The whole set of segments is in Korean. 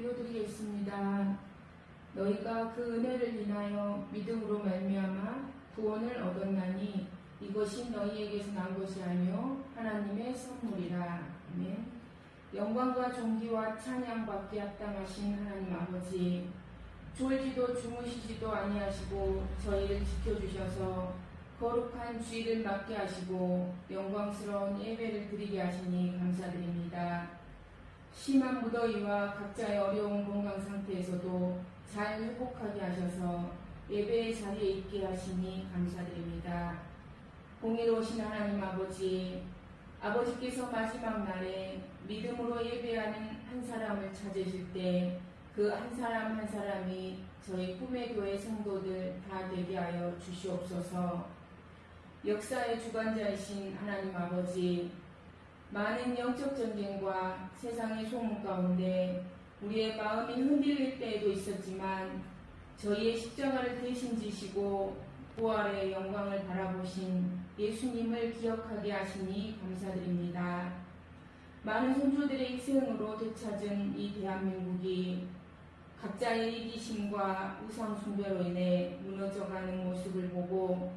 기도드리겠습니다. 너희가 그 은혜를 인하여 믿음으로 말미암아 구원을 얻었나니 이것이 너희에게서 난 것이 아니요 하나님의 선물이라. 아멘. 영광과 존귀와 찬양받기 합당하신 하나님 아버지, 졸지도 주무시지도 아니하시고 저희를 지켜주셔서 거룩한 주일을 맞게 하시고 영광스러운 예배를 드리게 하시니 감사드립니다. 심한 무더위와 각자의 어려운 건강 상태에서도 잘 회복하게 하셔서 예배의 자리에 있게 하시니 감사드립니다. 공의로우신 하나님 아버지, 아버지께서 마지막 날에 믿음으로 예배하는 한 사람을 찾으실 때 그 한 사람 한 사람이 저희 꿈의 교회 성도들 다 되게 하여 주시옵소서. 역사의 주관자이신 하나님 아버지, 많은 영적 전쟁과 세상의 소문 가운데 우리의 마음이 흔들릴 때에도 있었지만 저희의 십자가를 대신 지시고 부활의 영광을 바라보신 예수님을 기억하게 하시니 감사드립니다. 많은 선조들의 희생으로 되찾은 이 대한민국이 각자의 이기심과 우상 숭배로 인해 무너져가는 모습을 보고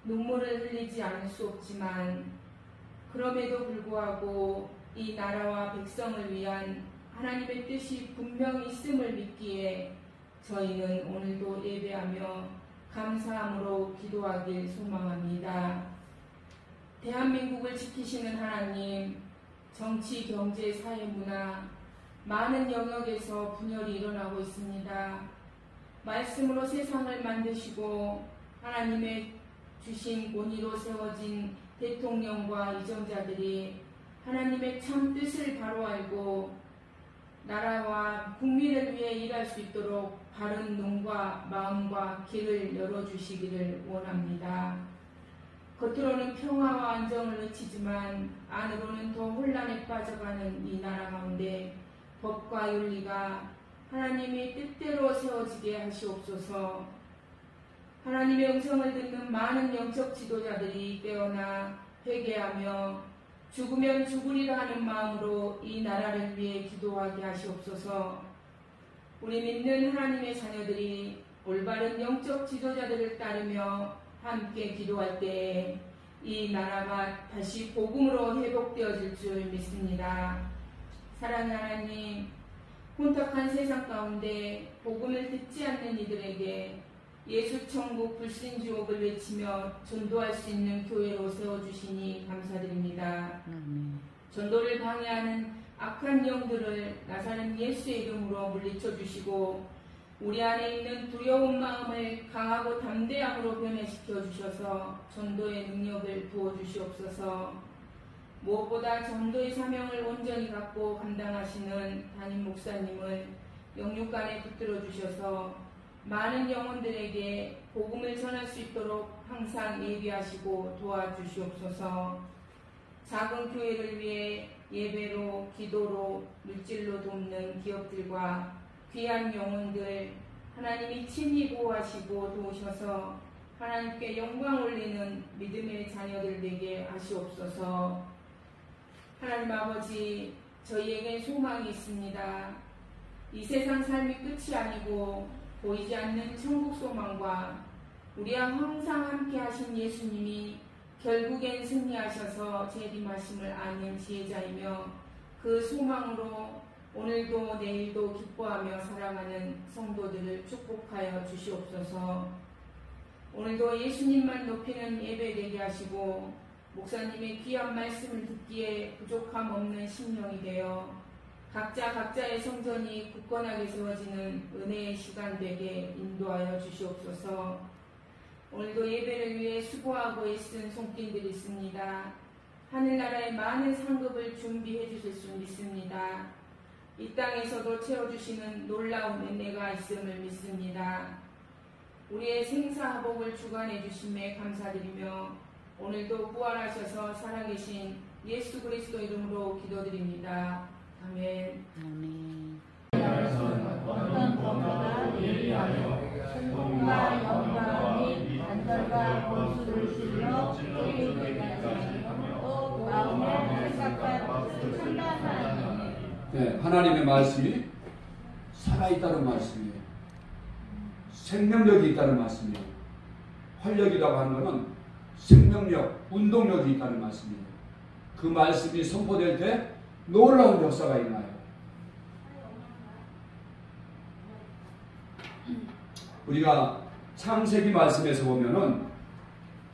눈물을 흘리지 않을 수 없지만, 그럼에도 불구하고 이 나라와 백성을 위한 하나님의 뜻이 분명히 있음을 믿기에 저희는 오늘도 예배하며 감사함으로 기도하길 소망합니다. 대한민국을 지키시는 하나님, 정치, 경제, 사회, 문화 많은 영역에서 분열이 일어나고 있습니다. 말씀으로 세상을 만드시고 하나님의 주신 권위로 세워진 대통령과 이정자들이 하나님의 참 뜻을 바로 알고 나라와 국민을 위해 일할 수 있도록 바른 눈과 마음과 길을 열어주시기를 원합니다. 겉으로는 평화와 안정을 외치지만 안으로는 더 혼란에 빠져가는 이 나라 가운데 법과 윤리가 하나님의 뜻대로 세워지게 하시옵소서. 하나님의 음성을 듣는 많은 영적 지도자들이 깨어나 회개하며 죽으면 죽으리라 하는 마음으로 이 나라를 위해 기도하게 하시옵소서. 우리 믿는 하나님의 자녀들이 올바른 영적 지도자들을 따르며 함께 기도할 때에 이 나라가 다시 복음으로 회복되어질 줄 믿습니다. 사랑하는 하나님, 혼탁한 세상 가운데 복음을 듣지 않는 이들에게 예수천국 불신지옥을 외치며 전도할 수 있는 교회로 세워주시니 감사드립니다. 전도를 방해하는 악한 영들을 나사렛 예수의 이름으로 물리쳐 주시고 우리 안에 있는 두려운 마음을 강하고 담대함으로 변해시켜 주셔서 전도의 능력을 부어주시옵소서. 무엇보다 전도의 사명을 온전히 갖고 감당하시는 담임 목사님을 영육간에 붙들어 주셔서 많은 영혼들에게 복음을 전할 수 있도록 항상 예비하시고 도와주시옵소서. 작은 교회를 위해 예배로, 기도로, 물질로 돕는 기업들과 귀한 영혼들 하나님이 친히 보호하시고 도우셔서 하나님께 영광 올리는 믿음의 자녀들 되게 하시옵소서. 하나님 아버지, 저희에게 소망이 있습니다. 이 세상 삶이 끝이 아니고 보이지 않는 천국 소망과 우리와 항상 함께 하신 예수님이 결국엔 승리하셔서 재림하심을 아는 지혜자이며 그 소망으로 오늘도 내일도 기뻐하며 살아가는 성도들을 축복하여 주시옵소서. 오늘도 예수님만 높이는 예배 되게 하시고 목사님의 귀한 말씀을 듣기에 부족함 없는 심령이 되어 각자의 성전이 굳건하게 세워지는 은혜의 시간 되게 인도하여 주시옵소서. 오늘도 예배를 위해 수고하고 애쓴 손길들이 있습니다. 하늘나라의 많은 상급을 준비해 주실 수 믿습니다. 이 땅에서도 채워주시는 놀라운 은혜가 있음을 믿습니다. 우리의 생사화복을 주관해 주심에 감사드리며 오늘도 부활하셔서 살아계신 예수 그리스도 이름으로 기도드립니다. 아멘. 아멘. 어떤 범사가 예리하여 승공과 영광이 안절과 권수를 실려 주의되게 또 마음의 생각과 뜻을 판단하니. 네, 하나님의 말씀이 살아있다는 말씀이에요. 생명력이 있다는 말씀이에요. 활력이라고 하는 것은 생명력, 운동력이 있다는 말씀이에요. 그 말씀이 선포될 때 놀라운 역사가 있나요? 우리가 창세기 말씀에서 보면은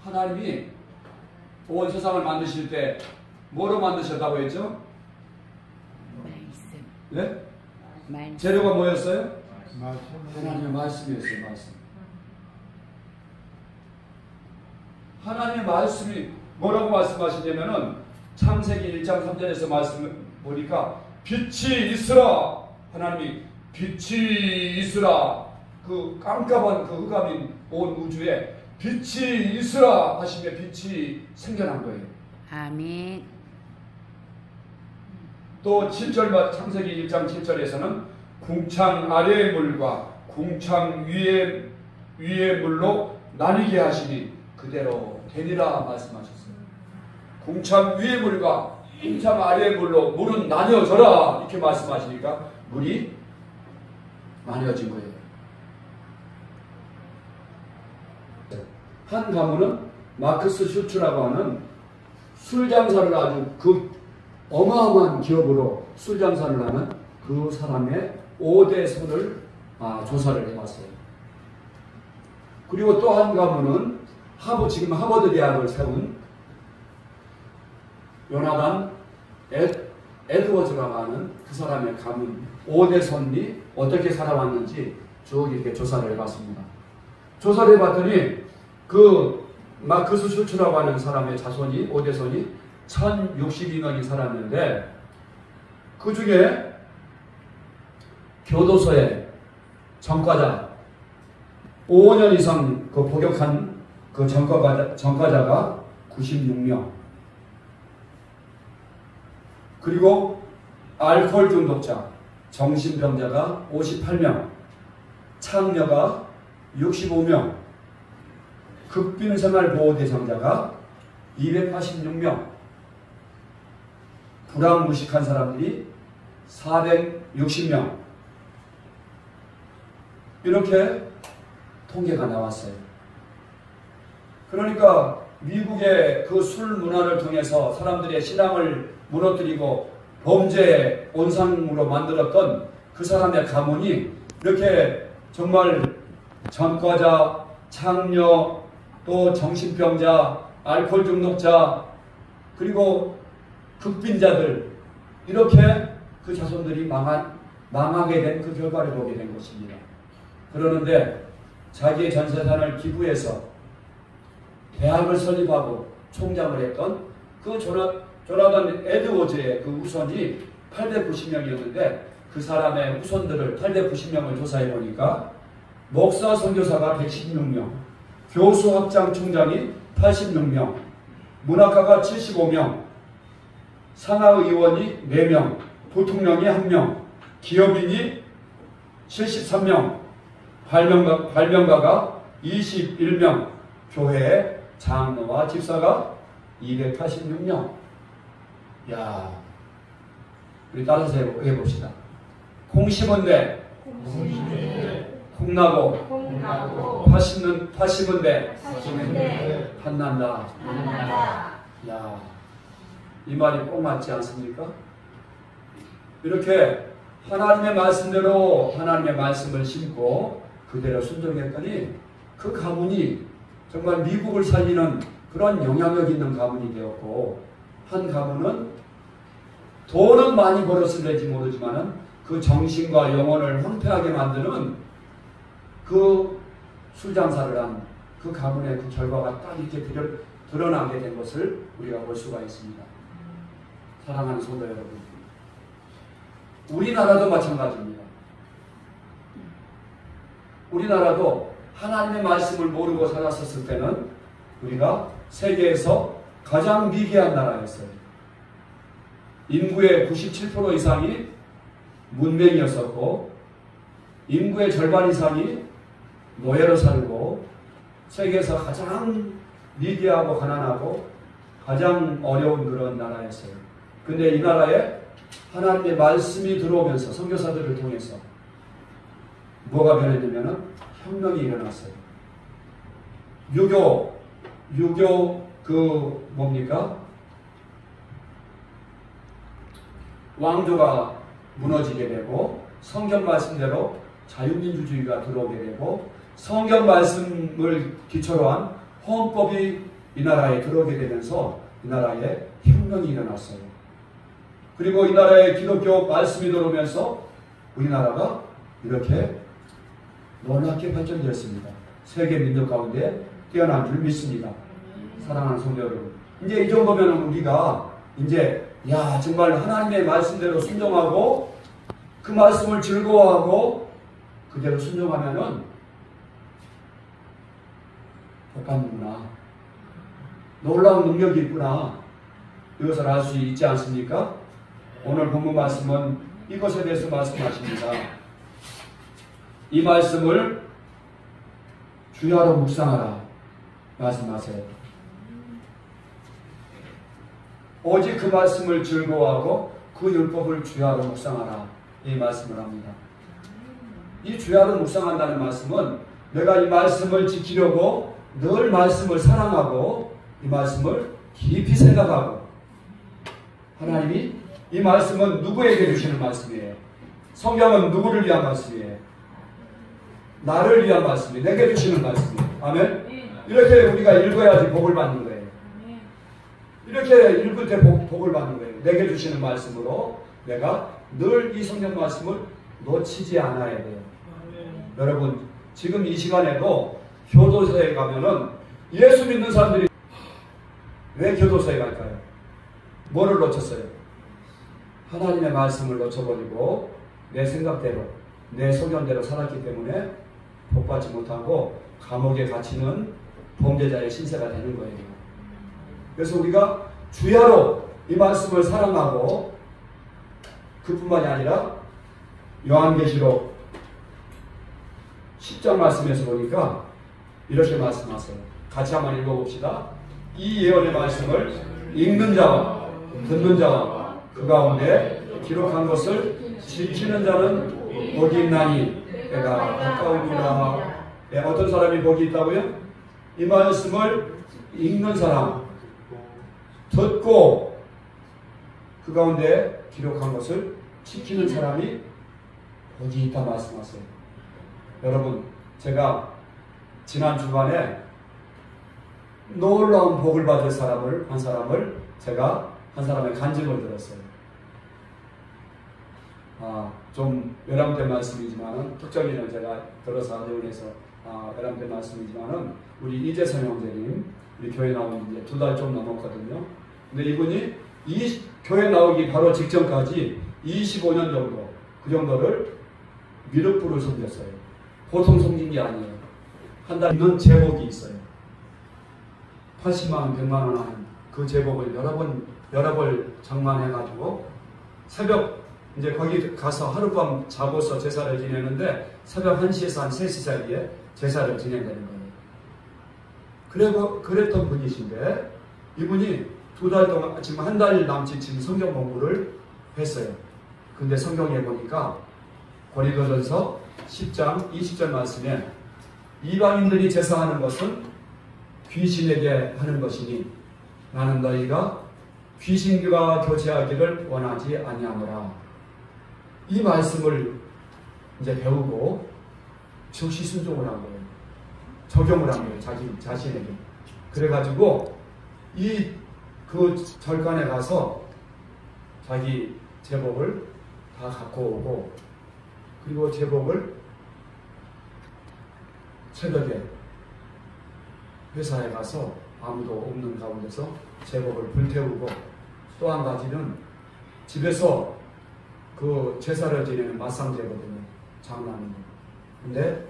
하나님이 온 세상을 만드실 때 뭐로 만드셨다고 했죠? 말씀. 네? 말씀. 재료가 뭐였어요? 하나님의 말씀이었어요. 말씀. 하나님의 말씀이 뭐라고 말씀하시냐면은 창세기 1장 3절에서 말씀 보니까 빛이 있으라. 하나님이 빛이 있으라. 그 깜깜한 그 흑암인 온 우주에 빛이 있으라 하시며 빛이 생겨난 거예요. 아멘. 또 7절 창세기 1장 7절에서는 궁창 아래의 물과 궁창 위의 물로 나뉘게 하시니 그대로 되리라 말씀하셨어요. 궁창 위의 물과 궁창 아래의 물로 물은 나뉘어져라 이렇게 말씀하시니까 물이 나뉘어진 거예요. 한 가문은 마크스 슈츠라고 하는 술 장사를 아주 그 어마어마한 기업으로 술 장사를 하는 그 사람의 5대 손을 조사를 해봤어요. 그리고 또 한 가문은 지금 하버드 대학을 세운 요나단 에드워즈라고 하는 그 사람의 가문 5대 손이 어떻게 살아왔는지 쭉 이렇게 조사를 해봤습니다. 조사를 해봤더니 그 마크스 슈츠라고 하는 사람의 자손이 5대 손이 1062명이 살았는데 그 중에 교도소에 전과자 5년 이상 그 복역한 그 전과자가 96명, 그리고 알코올 중독자, 정신병자가 58명, 창녀가 65명, 극빈생활보호 대상자가 286명, 불황무식한 사람들이 460명, 이렇게 통계가 나왔어요. 그러니까 미국의 그 술 문화를 통해서 사람들의 신앙을 무너뜨리고 범죄의 온상으로 만들었던 그 사람의 가문이 이렇게 정말 전과자, 창녀, 또 정신병자, 알코올 중독자, 그리고 극빈자들, 이렇게 그 자손들이 망하게 된 그 결과를 보게 된 것입니다. 그러는데 자기의 전 재산을 기부해서 대학을 설립하고 총장을 했던 그 조나단 에드워즈의 그 후손이 890명이었는데 그 사람의 후손들을 890명을 조사해 보니까 목사 선교사가 116명, 교수 학장 총장이 86명, 문학가가 75명, 상하의원이 4명, 부통령이 1명, 기업인이 73명, 발명가가 21명, 교회의 장로와 집사가 286명. 야, 우리 따라서 해봅시다. 콩 심은 데, 콩 나고, 파 심은 데, 판난다. 야, 이 말이 꼭 맞지 않습니까? 이렇게 하나님의 말씀대로 하나님의 말씀을 심고 그대로 순종했더니 그 가문이 정말 미국을 살리는 그런 영향력 있는 가문이 되었고, 한 가문은 돈은 많이 벌었을지 모르지만은 그 정신과 영혼을 황폐하게 만드는 그 술장사를 한 그 가문의 그 결과가 딱 이렇게 드러나게 된 것을 우리가 볼 수가 있습니다. 사랑하는 성도 여러분, 우리나라도 마찬가지입니다. 우리나라도 하나님의 말씀을 모르고 살았었을 때는 우리가 세계에서 가장 미개한 나라였어요. 인구의 97% 이상이 문맹이었었고, 인구의 절반 이상이 노예로 살고, 세계에서 가장 미개하고 가난하고 가장 어려운 그런 나라였어요. 근데 이 나라에 하나님의 말씀이 들어오면서 선교사들을 통해서 뭐가 변했냐면은 혁명이 일어났어요. 유교 그 뭡니까? 왕조가 무너지게 되고 성경 말씀대로 자유민주주의가 들어오게 되고 성경 말씀을 기초로 한 헌법이 이 나라에 들어오게 되면서 이 나라에 혁명이 일어났어요. 그리고 이 나라에 기독교 말씀이 들어오면서 우리나라가 이렇게 놀랍게 발전되었습니다. 세계 민족 가운데 뛰어난 줄 믿습니다. 사랑하는 성도 여러분, 이제 이 정도면 우리가 이제 정말 하나님의 말씀대로 순종하고 그 말씀을 즐거워하고 그대로 순종하면은 복 받는구나, 놀라운 능력이 있구나, 이것을 알 수 있지 않습니까? 오늘 본문 말씀은 이것에 대해서 말씀하십니다. 이 말씀을 주야로 묵상하라 말씀하세요. 오직 그 말씀을 즐거워하고 그 율법을 주야로 묵상하라, 이 말씀을 합니다. 이 주야로 묵상한다는 말씀은 내가 이 말씀을 지키려고 늘 말씀을 사랑하고 이 말씀을 깊이 생각하고, 하나님이 이 말씀은 누구에게 주시는 말씀이에요? 성경은 누구를 위한 말씀이에요? 나를 위한 말씀이에요. 내게 주시는 말씀이에요. 아멘? 이렇게 우리가 읽어야지 복을 받는 거예요. 이렇게 읽을 때 복을 받는 거예요. 내게 주시는 말씀으로 내가 늘 이 성경 말씀을 놓치지 않아야 돼요. 여러분, 지금 이 시간에도 교도소에 가면은 예수 믿는 사람들이 왜 교도소에 갈까요? 뭐를 놓쳤어요? 하나님의 말씀을 놓쳐버리고 내 생각대로, 내 소견대로 살았기 때문에 복받지 못하고 감옥에 갇히는 범죄자의 신세가 되는 거예요. 그래서 우리가 주야로 이 말씀을 사랑하고, 그뿐만이 아니라 요한계시록 10장 말씀에서 보니까 이렇게 말씀하세요. 같이 한번 읽어봅시다. 이 예언의 말씀을 읽는 자와 듣는 자와 그 가운데 기록한 것을 지키는 자는 복이 있나니 때가 가까우니라. 어떤 사람이 복이 있다고요? 이 말씀을 읽는 사람, 듣고 그 가운데 기록한 것을 지키는 사람이 복이 있다 말씀하세요. 여러분, 제가 지난 주간에 놀라운 복을 받을 한 사람을 제가 한 사람의 간증을 들었어요. 좀 외람된 말씀이지만은, 특정인을 제가 들어서 안내원에서 외람된 말씀이지만은, 우리 이재선 형제님, 우리 교회 나온 이제 2달 좀 넘었거든요. 근데 이분이 이 교회 나오기 바로 직전까지 25년 정도, 그 정도를 미륵부를 섬겼어요. 보통 섬긴 게 아니에요. 한 달 있는 제복이 있어요. 80만 원, 100만 원 하는 그 제복을 여러 벌 장만해가지고 새벽 이제 거기 가서 하룻밤 자고서 제사를 지내는데 새벽 1시에서 한 3시 사이에 제사를 진행되는 거예요. 그랬던 분이신데 이분이 2달 동안, 지금 한 달 남짓 지금 성경 공부를 했어요. 근데 성경에 보니까 고린도전서 10장 20절 말씀에 이방인들이 제사하는 것은 귀신에게 하는 것이니 나는 너희가 귀신과 교제하기를 원하지 아니하노라. 이 말씀을 이제 배우고 즉시 순종을 한 거예요. 적용을 한 거예요. 자기 자신에게. 그래가지고 그 절간에 가서 자기 제복을 다 갖고 오고, 그리고 제복을 새벽에 회사에 가서 아무도 없는 가운데서 제복을 불태우고, 또 한 가지는 집에서 그 제사를 지내는 맞상제거든요. 장난이. 근데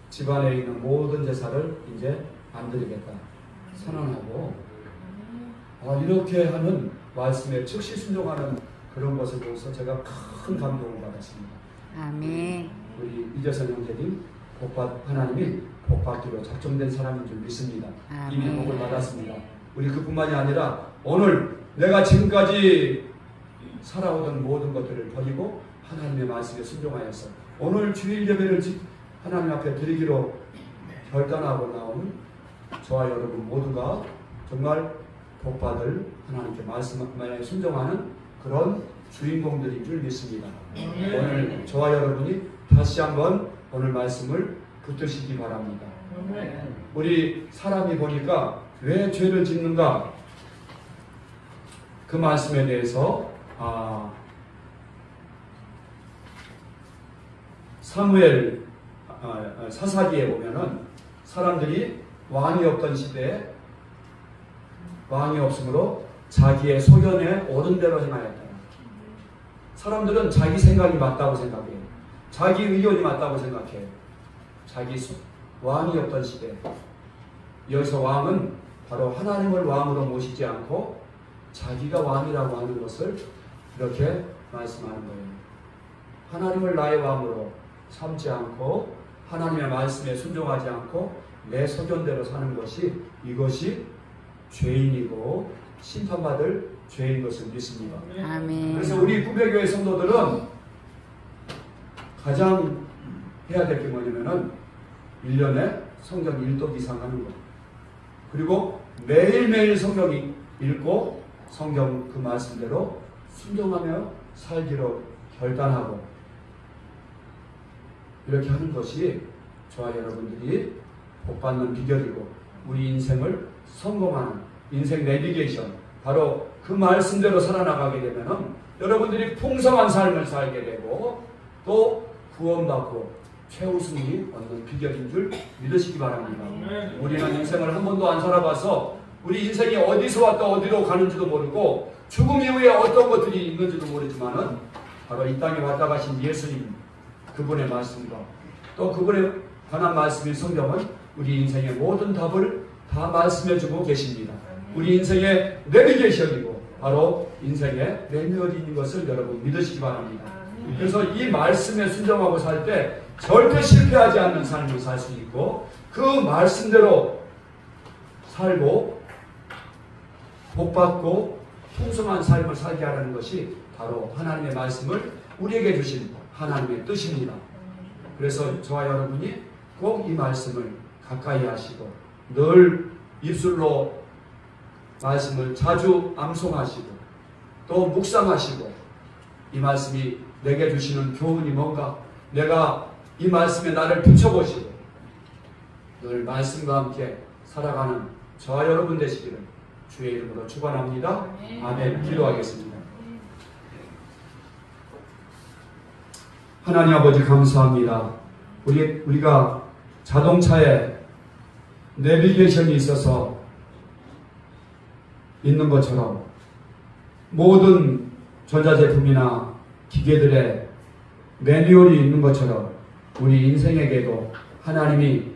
집안에 있는 모든 제사를 이제 안 드리겠다 선언하고, 이렇게 하는 말씀에 즉시 순종하는 그런 것을 보고서 제가 큰 감동을 받았습니다. 아멘. 우리 이재선 형제님, 하나님이 복받기로 작정된 사람인 줄 믿습니다. 아멘. 이미 복을 받았습니다. 우리 그뿐만이 아니라 오늘 내가 지금까지 살아오던 모든 것들을 버리고 하나님의 말씀에 순종하여서 오늘 주일 예배를 하나님 앞에 드리기로 결단하고 나온 저와 여러분 모두가 정말 복받을 하나님께 말씀에 순종하는 그런 주인공들인 줄 믿습니다. 오늘 저와 여러분이 다시 한번 오늘 말씀을 붙드시기 바랍니다. 우리 사람이 보니까 왜 죄를 짓는가? 그 말씀에 대해서 사무엘 사사기에 보면은 사람들이 왕이 없던 시대에 왕이 없으므로 자기의 소견에 옳은 대로 행하였다. 사람들은 자기 생각이 맞다고 생각해요. 자기 의견이 맞다고 생각해요. 왕이 없던 시대. 여기서 왕은 바로 하나님을 왕으로 모시지 않고 자기가 왕이라고 하는 것을 이렇게 말씀하는 거예요. 하나님을 나의 왕으로 삼지 않고 하나님의 말씀에 순종하지 않고 내 소견대로 사는 것이 이것이 죄인이고 심판받을 죄인 것을 믿습니다. 아멘. 그래서 우리 구배교회 성도들은 가장 해야 될 게 뭐냐면은 1년에 성경 1독 이상 하는 것. 그리고 매일매일 성경 읽고 성경 그 말씀대로 순종하며 살기로 결단하고 이렇게 하는 것이 저와 여러분들이 복받는 비결이고 우리 인생을 성공하는 인생 내비게이션 바로 그 말씀대로 살아나가게 되면은 여러분들이 풍성한 삶을 살게 되고 또 구원받고 최우승이 얻는 비결인 줄 믿으시기 바랍니다. 우리는 인생을 한 번도 안 살아봐서 우리 인생이 어디서 왔다 어디로 가는지도 모르고 죽음 이후에 어떤 것들이 있는지도 모르지만은 바로 이 땅에 왔다 가신 예수님 그분의 말씀과 또 그분의 관한 말씀인 성경은 우리 인생의 모든 답을 다 말씀해주고 계십니다. 우리 인생의 내비게이션이고 바로 인생의 매뉴얼인 것을 여러분 믿으시기 바랍니다. 그래서 이 말씀에 순종하고 살 때 절대 실패하지 않는 삶을 살 수 있고 그 말씀대로 살고 복받고 풍성한 삶을 살게 하라는 것이 바로 하나님의 말씀을 우리에게 주신 하나님의 뜻입니다. 그래서 저와 여러분이 꼭 이 말씀을 가까이 하시고 늘 입술로 말씀을 자주 암송하시고 또 묵상하시고 이 말씀이 내게 주시는 교훈이 뭔가 내가 이 말씀에 나를 비춰보시고 늘 말씀과 함께 살아가는 저와 여러분 되시기를 주의 이름으로 축원합니다. 아멘. 기도하겠습니다. 하나님 아버지 감사합니다. 우리가 자동차에 내비게이션이 있어서 있는 것처럼 모든 전자제품이나 기계들의 매뉴얼이 있는 것처럼 우리 인생에게도 하나님이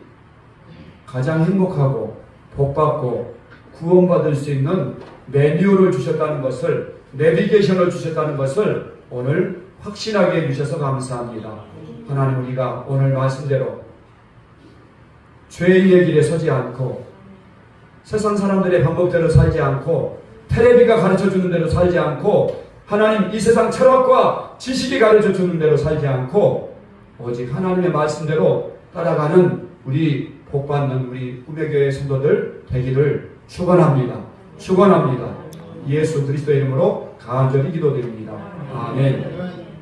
가장 행복하고 복받고 구원받을 수 있는 매뉴얼을 주셨다는 것을 내비게이션을 주셨다는 것을 오늘 확신하게 해주셔서 감사합니다. 하나님 우리가 오늘 말씀대로 죄의 길에 서지 않고 세상 사람들의 방법대로 살지 않고 테레비가 가르쳐주는 대로 살지 않고 하나님 이 세상 철학과 지식이 가르쳐주는 대로 살지 않고 오직 하나님의 말씀대로 따라가는 우리 복받는 우리 꿈의교회 성도들 되기를 축원합니다. 축원합니다. 예수 그리스도의 이름으로 간절히 기도드립니다. 아멘.